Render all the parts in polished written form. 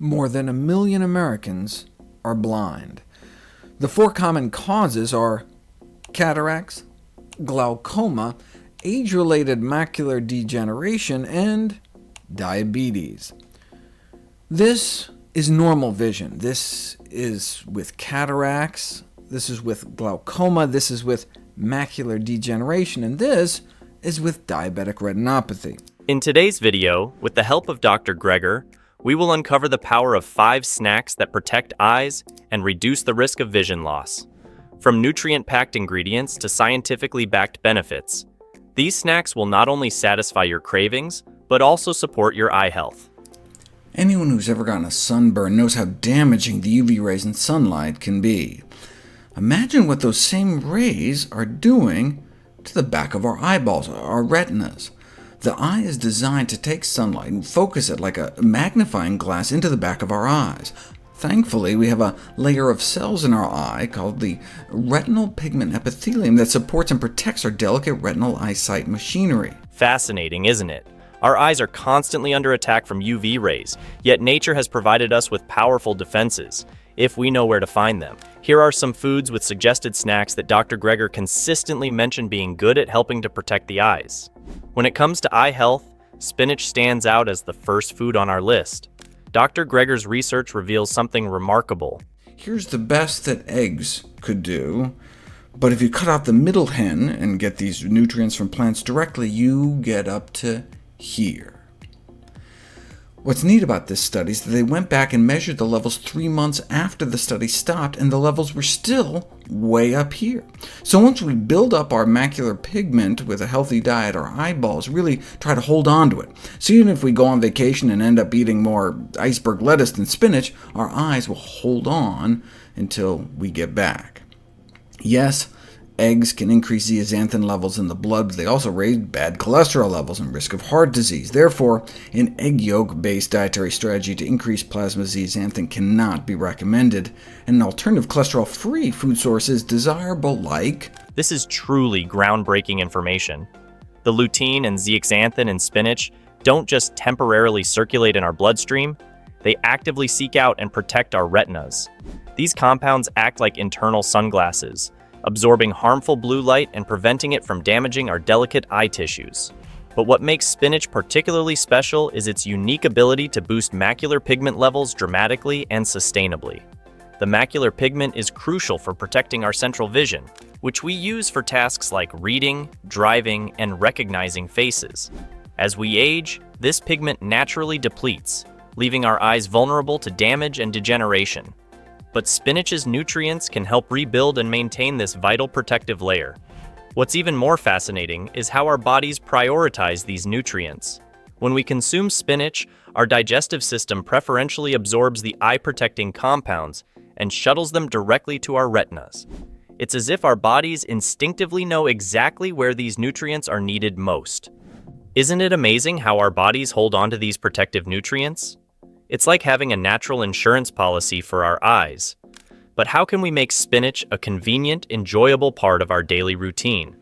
More than 1 million Americans are blind. The 4 common causes are cataracts, glaucoma, age-related macular degeneration, and diabetes. This is normal vision. This is with cataracts, this is with glaucoma, this is with macular degeneration, and this is with diabetic retinopathy. In today's video, with the help of Dr. Greger, we will uncover the power of 5 snacks that protect eyes and reduce the risk of vision loss. From nutrient-packed ingredients to scientifically backed benefits, these snacks will not only satisfy your cravings, but also support your eye health. Anyone who's ever gotten a sunburn knows how damaging the UV rays in sunlight can be. Imagine what those same rays are doing to the back of our eyeballs, our retinas. The eye is designed to take sunlight and focus it like a magnifying glass into the back of our eyes. Thankfully, we have a layer of cells in our eye called the retinal pigment epithelium that supports and protects our delicate retinal eyesight machinery. Fascinating, isn't it? Our eyes are constantly under attack from UV rays, yet nature has provided us with powerful defenses, if we know where to find them. Here are some foods with suggested snacks that Dr. Greger consistently mentioned being good at helping to protect the eyes. When it comes to eye health, spinach stands out as the first food on our list. Dr. Greger's research reveals something remarkable. Here's the best that eggs could do, but if you cut out the middle hen and get these nutrients from plants directly, you get up to here. What's neat about this study is that they went back and measured the levels 3 months after the study stopped, and the levels were still way up here. So once we build up our macular pigment with a healthy diet, our eyeballs really try to hold on to it. So even if we go on vacation and end up eating more iceberg lettuce than spinach, our eyes will hold on until we get back. Yes, eggs can increase zeaxanthin levels in the blood, but they also raise bad cholesterol levels and risk of heart disease. Therefore, an egg yolk-based dietary strategy to increase plasma zeaxanthin cannot be recommended, and an alternative cholesterol-free food source is desirable, like... This is truly groundbreaking information. The lutein and zeaxanthin in spinach don't just temporarily circulate in our bloodstream, they actively seek out and protect our retinas. These compounds act like internal sunglasses, absorbing harmful blue light and preventing it from damaging our delicate eye tissues. But what makes spinach particularly special is its unique ability to boost macular pigment levels dramatically and sustainably. The macular pigment is crucial for protecting our central vision, which we use for tasks like reading, driving, and recognizing faces. As we age, this pigment naturally depletes, leaving our eyes vulnerable to damage and degeneration. But spinach's nutrients can help rebuild and maintain this vital protective layer. What's even more fascinating is how our bodies prioritize these nutrients. When we consume spinach, our digestive system preferentially absorbs the eye-protecting compounds and shuttles them directly to our retinas. It's as if our bodies instinctively know exactly where these nutrients are needed most. Isn't it amazing how our bodies hold on to these protective nutrients? It's like having a natural insurance policy for our eyes. But how can we make spinach a convenient, enjoyable part of our daily routine?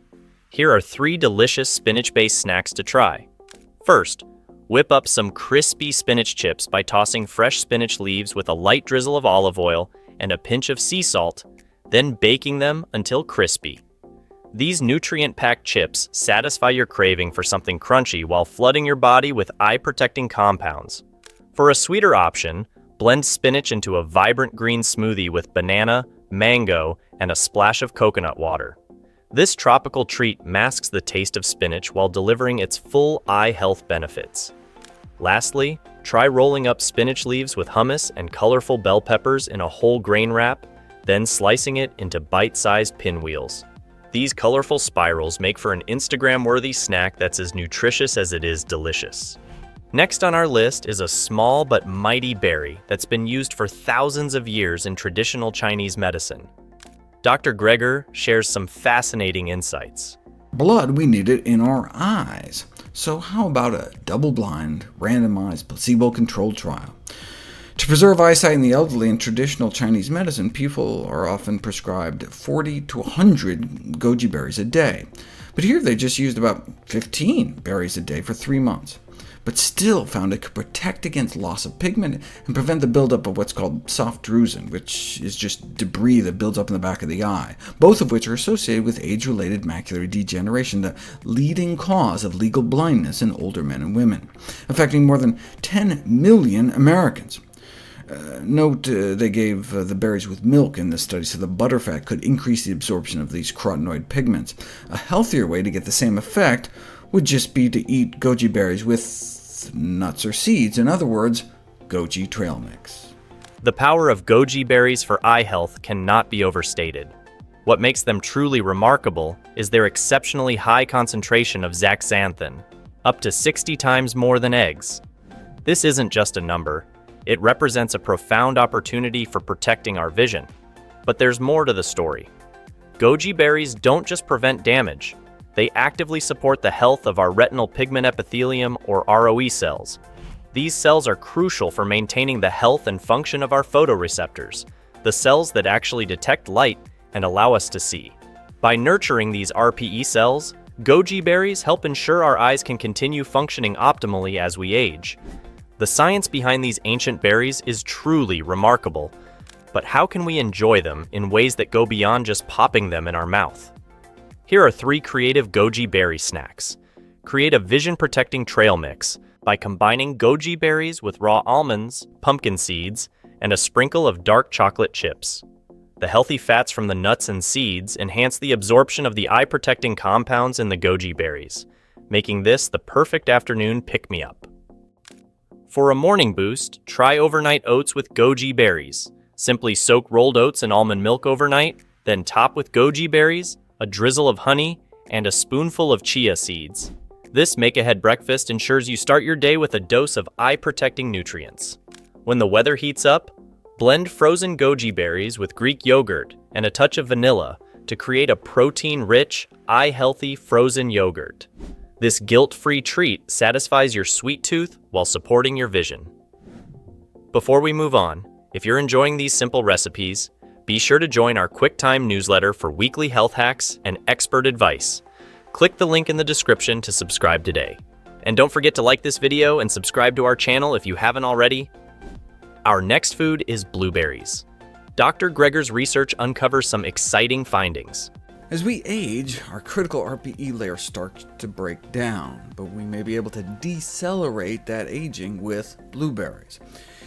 Here are 3 delicious spinach-based snacks to try. First, whip up some crispy spinach chips by tossing fresh spinach leaves with a light drizzle of olive oil and a pinch of sea salt, then baking them until crispy. These nutrient-packed chips satisfy your craving for something crunchy while flooding your body with eye-protecting compounds. For a sweeter option, blend spinach into a vibrant green smoothie with banana, mango, and a splash of coconut water. This tropical treat masks the taste of spinach while delivering its full eye health benefits. Lastly, try rolling up spinach leaves with hummus and colorful bell peppers in a whole grain wrap, then slicing it into bite-sized pinwheels. These colorful spirals make for an Instagram-worthy snack that's as nutritious as it is delicious. Next on our list is a small but mighty berry that's been used for thousands of years in traditional Chinese medicine. Dr. Greger shares some fascinating insights. Blood, we need it in our eyes. So how about a double-blind, randomized, placebo-controlled trial? To preserve eyesight in the elderly in traditional Chinese medicine, people are often prescribed 40 to 100 goji berries a day. But here they just used about 15 berries a day for 3 months. but still found it could protect against loss of pigment and prevent the buildup of what's called soft drusen, which is just debris that builds up in the back of the eye, both of which are associated with age-related macular degeneration, the leading cause of legal blindness in older men and women, affecting more than 10 million Americans. Note they gave the berries with milk in this study, so the butterfat could increase the absorption of these carotenoid pigments. A healthier way to get the same effect would just be to eat goji berries with nuts or seeds, in other words, goji trail mix. The power of goji berries for eye health cannot be overstated. What makes them truly remarkable is their exceptionally high concentration of zeaxanthin, up to 60 times more than eggs. This isn't just a number. It represents a profound opportunity for protecting our vision. But there's more to the story. Goji berries don't just prevent damage. They actively support the health of our retinal pigment epithelium, or ROE cells. These cells are crucial for maintaining the health and function of our photoreceptors, the cells that actually detect light and allow us to see. By nurturing these RPE cells, goji berries help ensure our eyes can continue functioning optimally as we age. The science behind these ancient berries is truly remarkable, but how can we enjoy them in ways that go beyond just popping them in our mouth? Here are 3 creative goji berry snacks. Create a vision-protecting trail mix by combining goji berries with raw almonds, pumpkin seeds, and a sprinkle of dark chocolate chips. The healthy fats from the nuts and seeds enhance the absorption of the eye-protecting compounds in the goji berries, making this the perfect afternoon pick-me-up. For a morning boost, try overnight oats with goji berries. Simply soak rolled oats in almond milk overnight, then top with goji berries, a drizzle of honey, and a spoonful of chia seeds. This make-ahead breakfast ensures you start your day with a dose of eye-protecting nutrients. When the weather heats up, blend frozen goji berries with Greek yogurt and a touch of vanilla to create a protein-rich, eye-healthy frozen yogurt. This guilt-free treat satisfies your sweet tooth while supporting your vision. Before we move on, if you're enjoying these simple recipes, be sure to join our QuickTime newsletter for weekly health hacks and expert advice. Click the link in the description to subscribe today. And don't forget to like this video and subscribe to our channel if you haven't already. Our next food is blueberries. Dr. Greger's research uncovers some exciting findings. As we age, our critical RPE layer starts to break down, but we may be able to decelerate that aging with blueberries.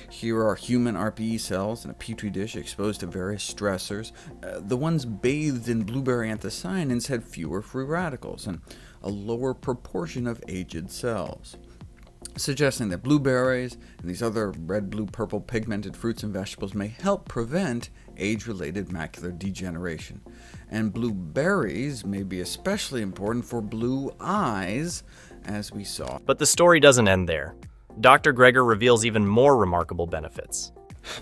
Here are human RPE cells in a petri dish exposed to various stressors. The ones bathed in blueberry anthocyanins had fewer free radicals and a lower proportion of aged cells, suggesting that blueberries and these other red, blue, purple pigmented fruits and vegetables may help prevent age-related macular degeneration. And blueberries may be especially important for blue eyes, as we saw. But the story doesn't end there. Dr. Greger reveals even more remarkable benefits.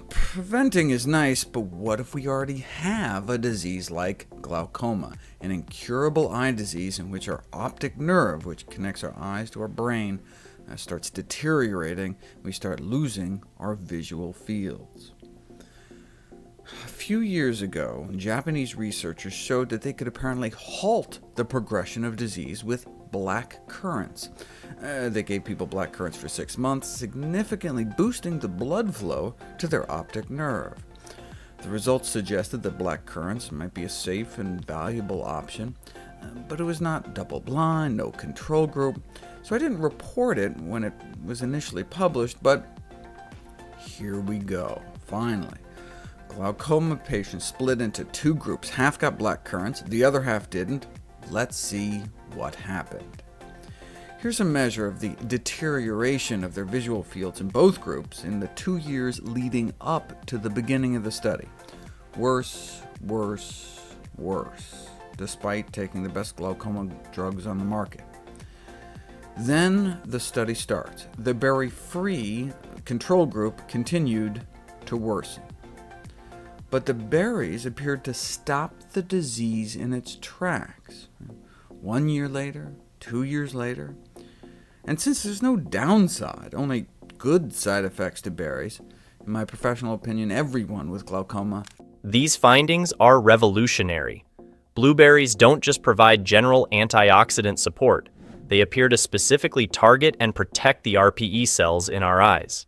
Preventing is nice, but what if we already have a disease like glaucoma, an incurable eye disease in which our optic nerve, which connects our eyes to our brain, starts deteriorating, we start losing our visual fields. A few years ago, Japanese researchers showed that they could apparently halt the progression of disease with black currants. They gave people black currants for 6 months, significantly boosting the blood flow to their optic nerve. The results suggested that black currants might be a safe and valuable option, but it was not double-blind, no control group, so I didn't report it when it was initially published, but here we go, finally. Glaucoma patients split into 2 groups. Half got black currants, the other half didn't. Let's see what happened. Here's a measure of the deterioration of their visual fields in both groups in the 2 years leading up to the beginning of the study. Worse, worse, worse, despite taking the best glaucoma drugs on the market. Then the study starts. The berry-free control group continued to worsen. But the berries appeared to stop the disease in its tracks. 1 year later, 2 years later. And since there's no downside, only good side effects to berries, in my professional opinion, everyone with glaucoma. These findings are revolutionary. Blueberries don't just provide general antioxidant support. They appear to specifically target and protect the RPE cells in our eyes.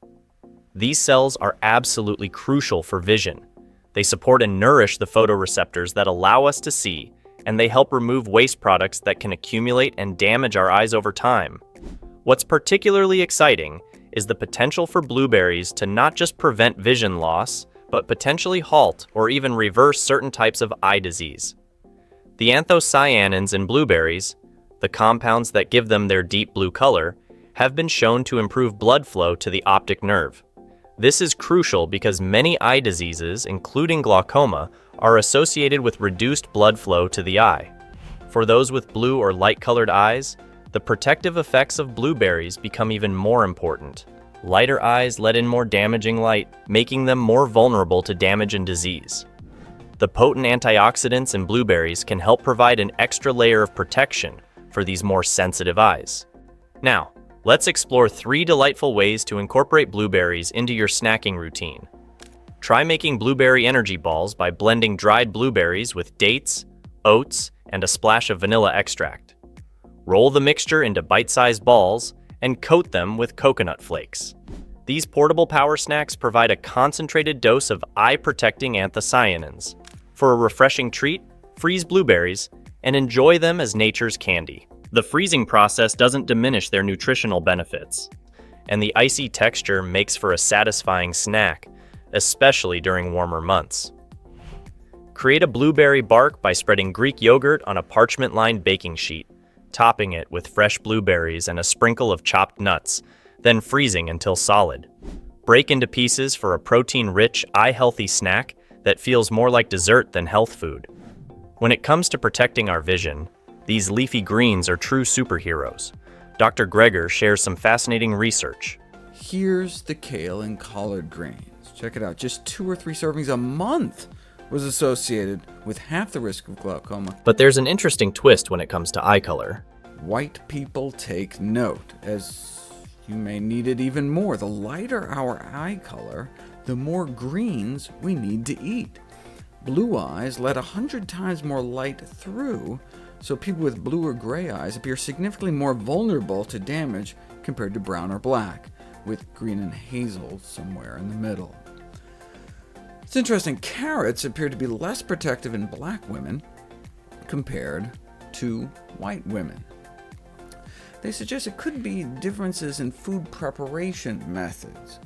These cells are absolutely crucial for vision. They support and nourish the photoreceptors that allow us to see, and they help remove waste products that can accumulate and damage our eyes over time. What's particularly exciting is the potential for blueberries to not just prevent vision loss, but potentially halt or even reverse certain types of eye disease. The anthocyanins in blueberries, the compounds that give them their deep blue color, have been shown to improve blood flow to the optic nerve. This is crucial because many eye diseases, including glaucoma, are associated with reduced blood flow to the eye. For those with blue or light-colored eyes, the protective effects of blueberries become even more important. Lighter eyes let in more damaging light, making them more vulnerable to damage and disease. The potent antioxidants in blueberries can help provide an extra layer of protection for these more sensitive eyes. Now, let's explore 3 delightful ways to incorporate blueberries into your snacking routine. Try making blueberry energy balls by blending dried blueberries with dates, oats, and a splash of vanilla extract. Roll the mixture into bite-sized balls and coat them with coconut flakes. These portable power snacks provide a concentrated dose of eye-protecting anthocyanins. For a refreshing treat, freeze blueberries and enjoy them as nature's candy. The freezing process doesn't diminish their nutritional benefits, and the icy texture makes for a satisfying snack, especially during warmer months. Create a blueberry bark by spreading Greek yogurt on a parchment-lined baking sheet, topping it with fresh blueberries and a sprinkle of chopped nuts, then freezing until solid. Break into pieces for a protein-rich, eye-healthy snack that feels more like dessert than health food. When it comes to protecting our vision, these leafy greens are true superheroes. Dr. Greger shares some fascinating research. Here's the kale and collard greens. Check it out, just 2 or 3 servings a month was associated with half the risk of glaucoma. But there's an interesting twist when it comes to eye color. White people take note, as you may need it even more. The lighter our eye color, the more greens we need to eat. Blue eyes let 100 times more light through, so people with blue or gray eyes appear significantly more vulnerable to damage compared to brown or black, with green and hazel somewhere in the middle. It's interesting, carrots appear to be less protective in black women compared to white women. They suggest it could be differences in food preparation methods.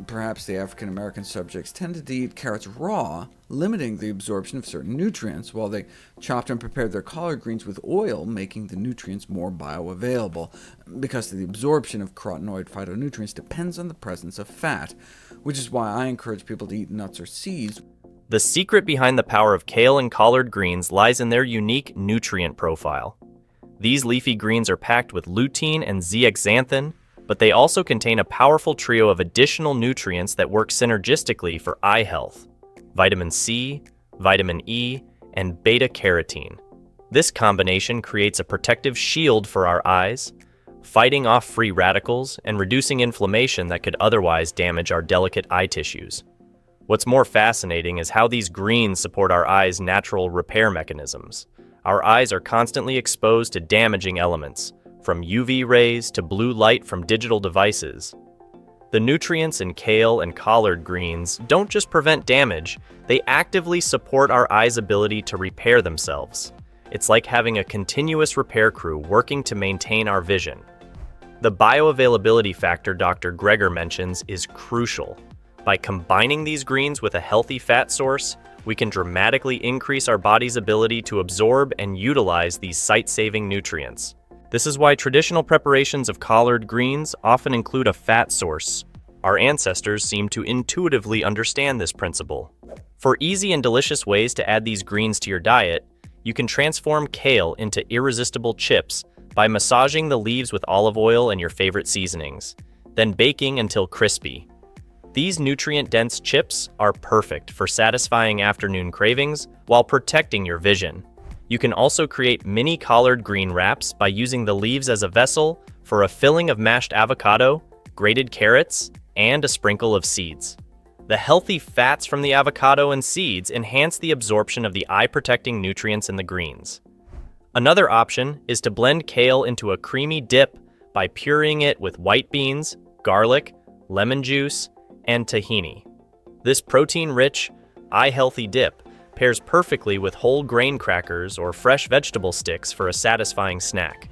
Perhaps the African American subjects tended to eat carrots raw, limiting the absorption of certain nutrients, while they chopped and prepared their collard greens with oil, making the nutrients more bioavailable, because the absorption of carotenoid phytonutrients depends on the presence of fat, which is why I encourage people to eat nuts or seeds. The secret behind the power of kale and collard greens lies in their unique nutrient profile. These leafy greens are packed with lutein and zeaxanthin, but they also contain a powerful trio of additional nutrients that work synergistically for eye health: vitamin C, vitamin E, and beta-carotene. This combination creates a protective shield for our eyes, fighting off free radicals and reducing inflammation that could otherwise damage our delicate eye tissues. What's more fascinating is how these greens support our eyes' natural repair mechanisms. Our eyes are constantly exposed to damaging elements, from UV rays to blue light from digital devices. The nutrients in kale and collard greens don't just prevent damage, they actively support our eyes' ability to repair themselves. It's like having a continuous repair crew working to maintain our vision. The bioavailability factor Dr. Greger mentions is crucial. By combining these greens with a healthy fat source, we can dramatically increase our body's ability to absorb and utilize these sight-saving nutrients. This is why traditional preparations of collard greens often include a fat source. Our ancestors seem to intuitively understand this principle. For easy and delicious ways to add these greens to your diet, you can transform kale into irresistible chips by massaging the leaves with olive oil and your favorite seasonings, then baking until crispy. These nutrient-dense chips are perfect for satisfying afternoon cravings while protecting your vision. You can also create mini collard green wraps by using the leaves as a vessel for a filling of mashed avocado, grated carrots, and a sprinkle of seeds. The healthy fats from the avocado and seeds enhance the absorption of the eye-protecting nutrients in the greens. Another option is to blend kale into a creamy dip by pureeing it with white beans, garlic, lemon juice, and tahini. This protein-rich, eye-healthy dip pairs perfectly with whole grain crackers or fresh vegetable sticks for a satisfying snack.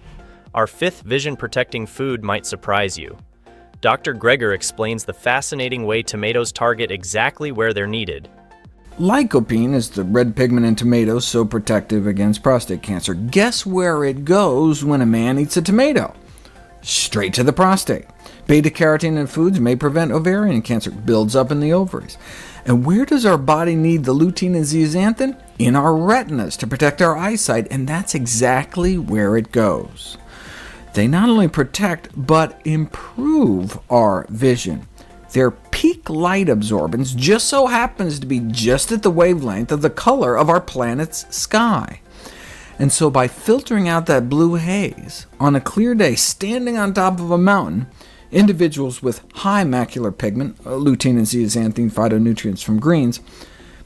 Our fifth vision-protecting food might surprise you. Dr. Greger explains the fascinating way tomatoes target exactly where they're needed. Lycopene is the red pigment in tomatoes so protective against prostate cancer. Guess where it goes when a man eats a tomato? Straight to the prostate. Beta-carotene in foods may prevent ovarian cancer. Builds up in the ovaries. And where does our body need the lutein and zeaxanthin? In our retinas to protect our eyesight, and that's exactly where it goes. They not only protect, but improve our vision. Their peak light absorbance just so happens to be just at the wavelength of the color of our planet's sky. And so by filtering out that blue haze, on a clear day standing on top of a mountain, individuals with high macular pigment, lutein and zeaxanthin phytonutrients from greens,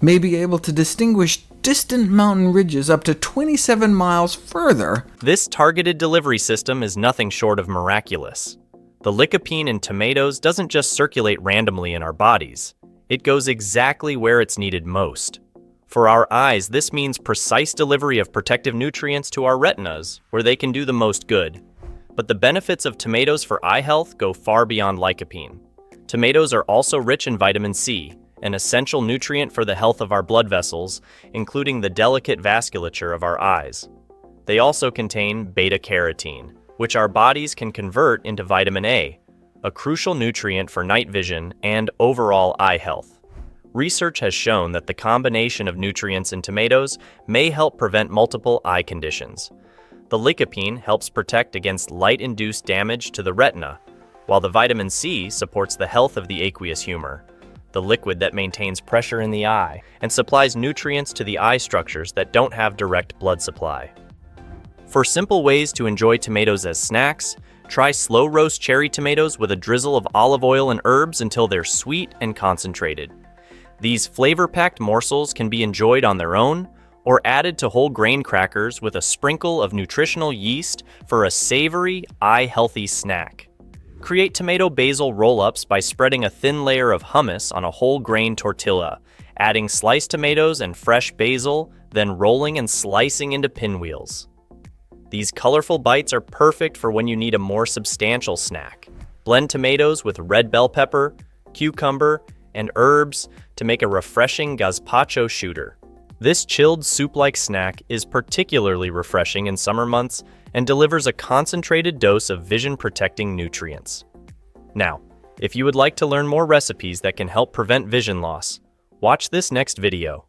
may be able to distinguish distant mountain ridges up to 27 miles further. This targeted delivery system is nothing short of miraculous. The lycopene in tomatoes doesn't just circulate randomly in our bodies. It goes exactly where it's needed most. For our eyes, this means precise delivery of protective nutrients to our retinas, where they can do the most good. But the benefits of tomatoes for eye health go far beyond lycopene. Tomatoes are also rich in vitamin C, an essential nutrient for the health of our blood vessels, including the delicate vasculature of our eyes. They also contain beta-carotene, which our bodies can convert into vitamin A, a crucial nutrient for night vision and overall eye health. Research has shown that the combination of nutrients in tomatoes may help prevent multiple eye conditions. The lycopene helps protect against light-induced damage to the retina, while the vitamin C supports the health of the aqueous humor, the liquid that maintains pressure in the eye and supplies nutrients to the eye structures that don't have direct blood supply. For simple ways to enjoy tomatoes as snacks, try slow roast cherry tomatoes with a drizzle of olive oil and herbs until they're sweet and concentrated. These flavor-packed morsels can be enjoyed on their own, or added to whole grain crackers with a sprinkle of nutritional yeast for a savory, eye-healthy snack. Create tomato basil roll-ups by spreading a thin layer of hummus on a whole grain tortilla, adding sliced tomatoes and fresh basil, then rolling and slicing into pinwheels. These colorful bites are perfect for when you need a more substantial snack. Blend tomatoes with red bell pepper, cucumber, and herbs to make a refreshing gazpacho shooter. This chilled soup-like snack is particularly refreshing in summer months and delivers a concentrated dose of vision-protecting nutrients. Now, if you would like to learn more recipes that can help prevent vision loss, watch this next video.